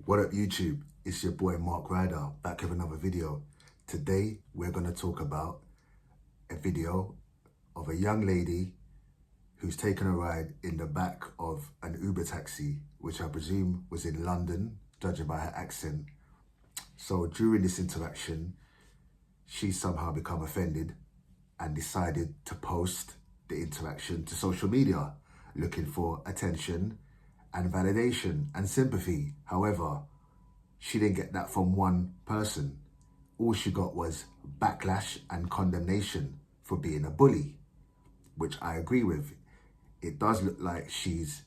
What up YouTube? It's your boy Mark Ryder back with another video. Today we're going to talk about a video of a young lady who's taken a ride in the back of an Uber taxi, which I presume was in London, judging by her accent. So during this interaction, she somehow become offended and decided to post the interaction to social media, looking for attention and validation and sympathy. However, she didn't get that from one person. All she got was backlash and condemnation for being a bully, which I agree with. It does look like she's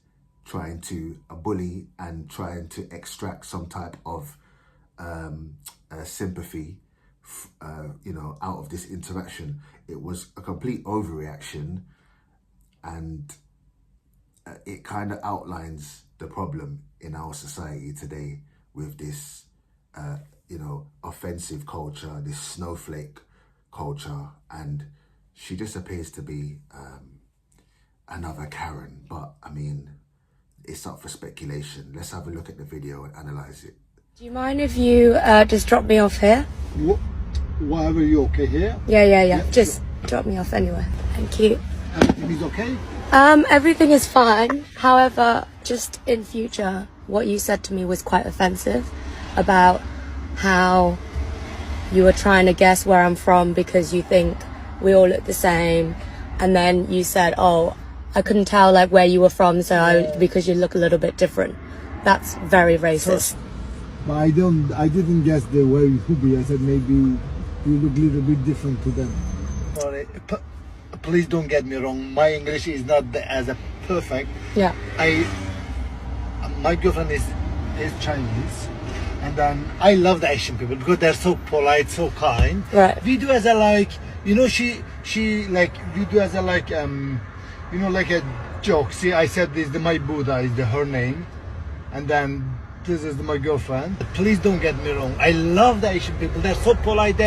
trying to bully and trying to extract some type of sympathy, out of this interaction. It was a complete overreaction, and it kind of outlines the problem in our society today with this, offensive culture, this snowflake culture, and she just appears to be another Karen. But I mean, it's up for speculation. Let's have a look at the video and analyze it. Do you mind if you just drop me off here? Whatever, you okay here? Yeah. Just drop me off anywhere. Thank you. Everything is okay? Everything is fine. However, just in future, what you said to me was quite offensive about how you were trying to guess where I'm from because you think we all look the same. And then you said, oh, I couldn't tell like where you were from, because you look a little bit different. That's very racist. But I didn't guess the way you could be. I said maybe you look a little bit different to them. Sorry, please don't get me wrong. My English is not as a perfect. Yeah. My girlfriend is Chinese, and then I love the Asian people because they're so polite, so kind. Right. We do as a she like we do as a like like a joke. See, I said this my Buddha is her name, and then this is my girlfriend. Please don't get me wrong. I love the Asian people. They're so polite.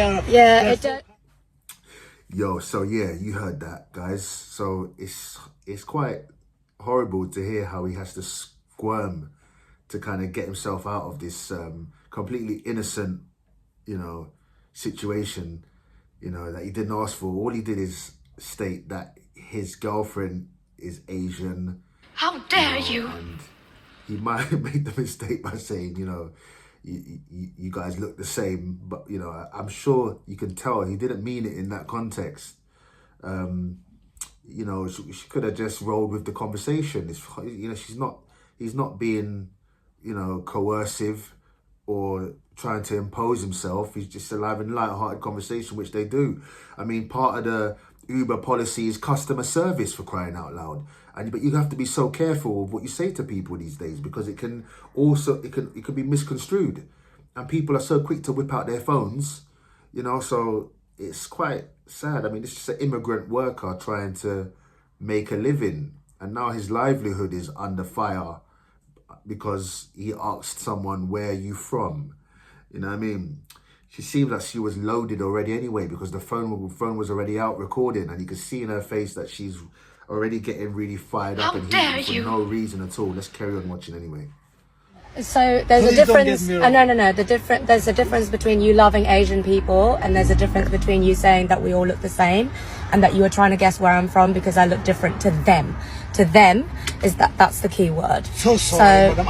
Yo, so yeah, you heard that, guys. So it's quite horrible to hear how he has to squirm to kind of get himself out of this completely innocent, situation, that he didn't ask for. All he did is state that his girlfriend is Asian. How dare you? And he might have made the mistake by saying, you guys look the same, but I'm sure you can tell he didn't mean it in that context. She could have just rolled with the conversation. He's not being, coercive or trying to impose himself. He's just having light-hearted conversation, which they do. I mean, part of the Uber policy is customer service, for crying out loud. But you have to be so careful with what you say to people these days, because it can be misconstrued, and people are so quick to whip out their phones, so it's quite sad. I mean, it's just an immigrant worker trying to make a living, and now his livelihood is under fire because he asked someone, where are you from? You know what I mean? She seemed like she was loaded already anyway, because the phone was already out recording, and you could see in her face that she's already getting really fired up and heated for no reason at all. Let's carry on watching anyway. So there's a difference. No. There's a difference between you loving Asian people, and there's a difference between you saying that we all look the same, and that you were trying to guess where I'm from because I look different to them. To them, that's the key word. So sorry, madam.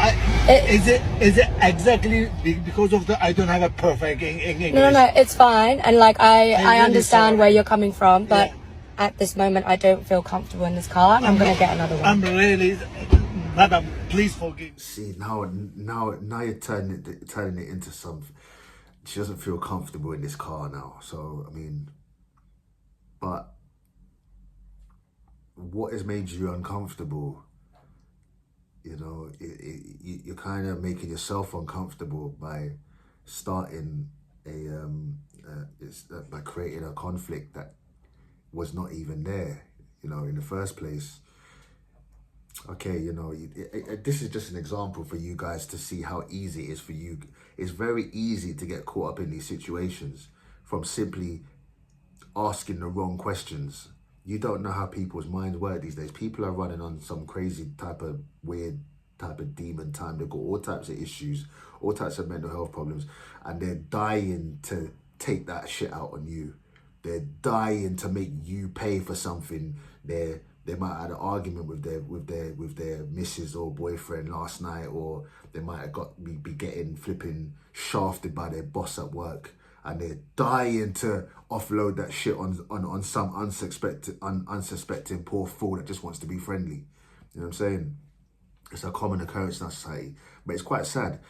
Is it exactly because of I don't have a perfect English? No, it's fine, and like I understand where you're coming from, but at this moment I don't feel comfortable in this car, and I'm gonna get another one. I'm really, madam, please forgive me. See, now you're turning it into something. She doesn't feel comfortable in this car now. So I mean, but what has made you uncomfortable? You're kind of making yourself uncomfortable by starting by creating a conflict that was not even there, in the first place. Okay, this is just an example for you guys to see how easy it is for you. It's very easy to get caught up in these situations from simply asking the wrong questions. You don't know how people's minds work these days. People are running on some crazy type of weird type of demon time. They've got all types of issues, all types of mental health problems, and they're dying to take that shit out on you. They're dying to make you pay for something. They might have had an argument with their missus or boyfriend last night, or they might have be getting flipping shafted by their boss at work, and they're dying to offload that shit on some unsuspecting poor fool that just wants to be friendly. You know what I'm saying? It's a common occurrence in our society, but it's quite sad.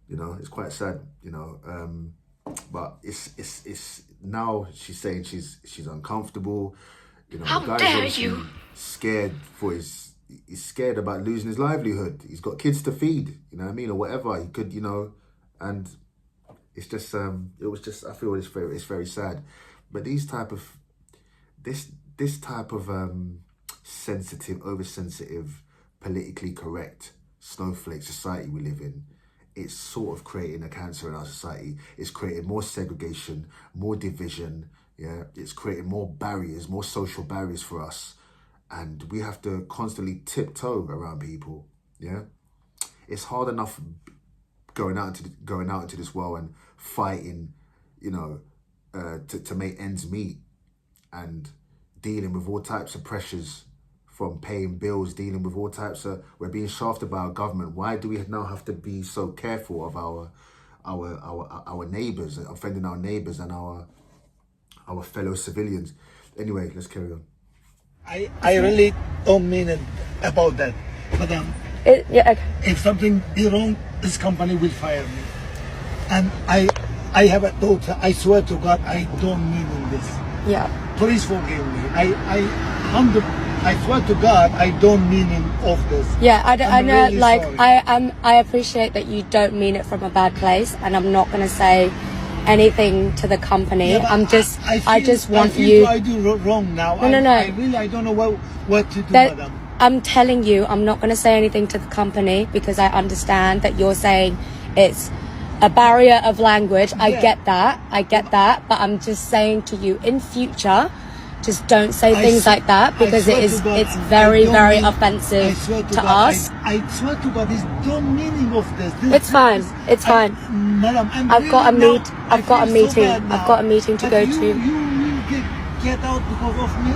You know, it's quite sad. You know, but it's now she's saying she's uncomfortable. You know, How the guy's dare obviously you? scared for he's scared about losing his livelihood. He's got kids to feed, you know what I mean, or whatever. He could, you know, and it's just it was just, I feel it's very sad. But this type of sensitive, oversensitive, politically correct snowflake society we live in, it's sort of creating a cancer in our society. It's creating more segregation, more division. Yeah, it's creating more barriers, more social barriers for us, and we have to constantly tiptoe around people. Yeah, it's hard enough going out into this world and fighting, you know, to make ends meet, and dealing with all types of pressures, from paying bills, dealing with all types of, we're being shafted by our government. Why do we now have to be so careful of our neighbours, offending our neighbours and our fellow civilians? Anyway, let's carry on. I really don't mean it about that, madam. Yeah, okay. If something is wrong, this company will fire me. And I have a daughter. I swear to God, I don't mean this. Yeah. Please forgive me. I swear to God, I don't mean of this. Yeah, I know, really like, sorry. I appreciate that you don't mean it from a bad place, and I'm not going to say anything to the company. Yeah, I just want I feel you. I do wrong now. No. I don't know what to do, madam. I'm telling you, I'm not going to say anything to the company, because I understand that you're saying it's a barrier of language. I get that, but I'm just saying to you, in future, just don't say things like that, because it's very offensive to us. I swear to God, there's no meaning of this. It's fine. Madam, I've got a meeting to go to. You get out because of me?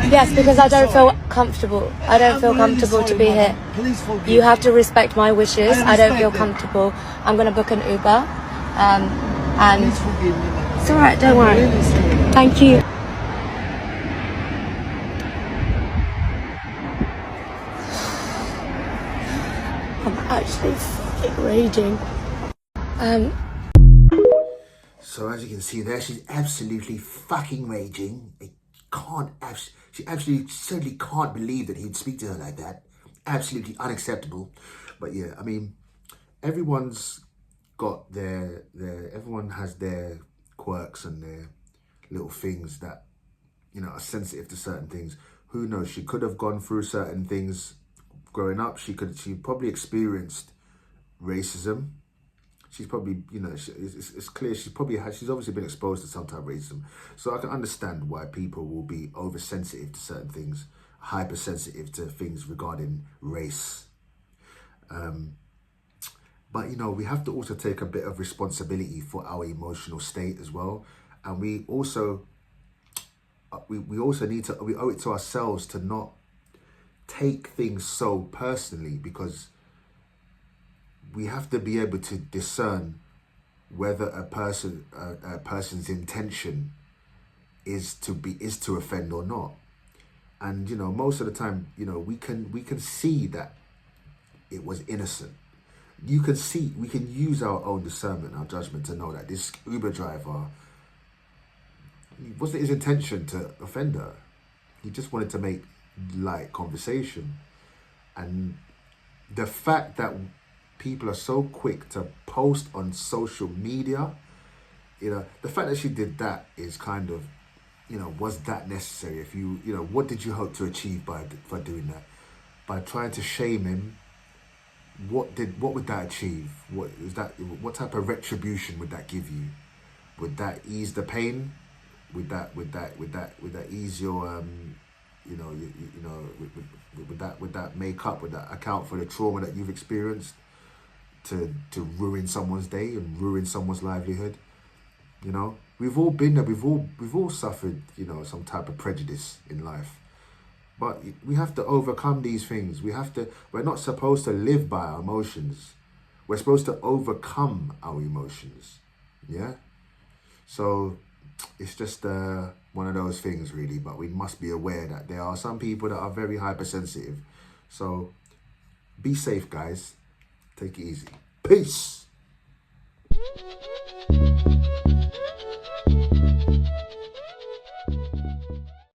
Yes, because I don't feel comfortable. I don't feel comfortable to be here. Please forgive You have to respect my wishes. I don't feel respect it. comfortable. I'm going to book an Uber. And Please forgive me, madam. it's alright, don't worry. Really sorry. Thank you. I'm actually fucking raging. So as you can see there, she's absolutely fucking raging. She absolutely certainly can't believe that he'd speak to her like that. Absolutely unacceptable. But yeah, I mean, everyone's got everyone has their quirks and their little things that, you know, are sensitive to certain things. Who knows? She could have gone through certain things growing up. She probably experienced racism. She's probably, you know, it's clear she's obviously been exposed to some type of racism. So I can understand why people will be oversensitive to certain things, hypersensitive to things regarding race. But, you know, we have to also take a bit of responsibility for our emotional state as well. And we also need to, we owe it to ourselves to not take things so personally, because we have to be able to discern whether a person's intention is to offend or not. And, you know, most of the time, you know, we can see that it was innocent. We can use our own discernment, our judgment, to know that this Uber driver, wasn't his intention to offend her. He just wanted to make light conversation. And the fact that people are so quick to post on social media, you know, the fact that she did that is kind of, you know, was that necessary? If you know, what did you hope to achieve by doing that? By trying to shame him, what would that achieve? What type of retribution would that give you? Would that ease the pain? Would that ease your would that make up, would that account for the trauma that you've experienced to ruin someone's day and ruin someone's livelihood? You know, we've all been there. We've all suffered, you know, some type of prejudice in life. But we have to overcome these things. We're not supposed to live by our emotions. We're supposed to overcome our emotions. Yeah? So it's just one of those things, really. But we must be aware that there are some people that are very hypersensitive. So be safe, guys. Take it easy. Peace.